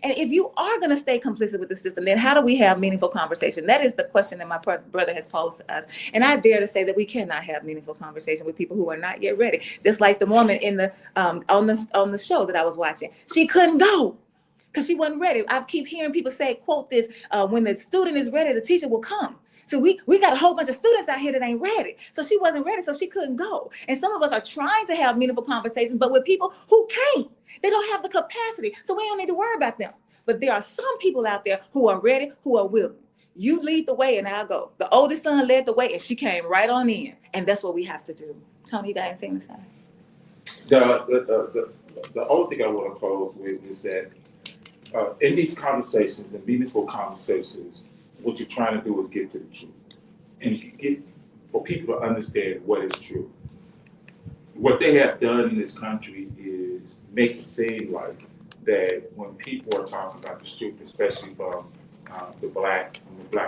And if you are going to stay complicit with the system, then how do we have meaningful conversation? That is the question that my brother has posed to us. And I dare to say that we cannot have meaningful conversation with people who are not yet ready. Just like the woman in the on the show that I was watching. She couldn't go because she wasn't ready. I keep hearing people say, quote this, when the student is ready, the teacher will come. So we got a whole bunch of students out here that ain't ready. So she wasn't ready, so she couldn't go. And some of us are trying to have meaningful conversations, but with people who can't. They don't have the capacity, so we don't need to worry about them. But there are some people out there who are ready, who are willing. You lead the way and I'll go. The oldest son led the way and she came right on in. And that's what we have to do. Tony, you got anything to say? The only thing I want to close with is that in these conversations and meaningful conversations, what you're trying to do is get to the truth. And for people to understand what is true. What they have done in this country is make it seem like that when people are talking about the truth, especially from the black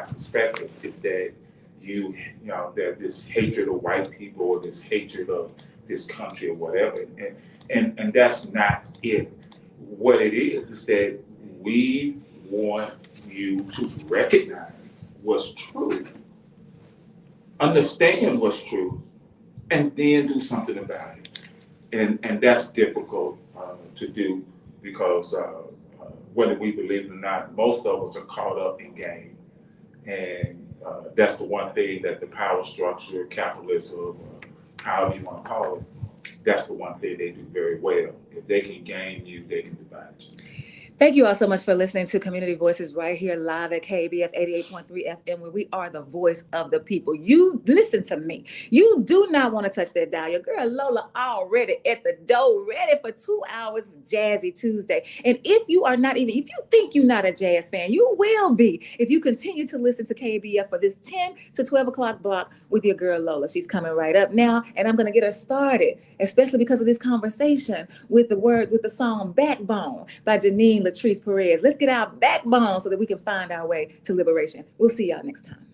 perspective, is that there's this hatred of white people or this hatred of this country or whatever. And that's not it. What it is that we want you to recognize what's true, understand what's true, and then do something about it. And that's difficult to do because whether we believe it or not, most of us are caught up in gain. And that's the one thing that the power structure, capitalism, however you want to call it, that's the one thing they do very well. If they can gain you, they can divide you. Thank you all so much for listening to Community Voices right here live at KABF 88.3 FM, where we are the voice of the people. You listen to me. You do not want to touch that dial. Your girl Lola already at the door, ready for 2 hours Jazzy Tuesday. And if you think you're not a jazz fan, you will be if you continue to listen to KABF for this 10 to 12 o'clock block with your girl Lola. She's coming right up now, and I'm going to get her started, especially because of this conversation with the song Backbone by Janine Latrice Perez. Let's get our backbone so that we can find our way to liberation. We'll see y'all next time.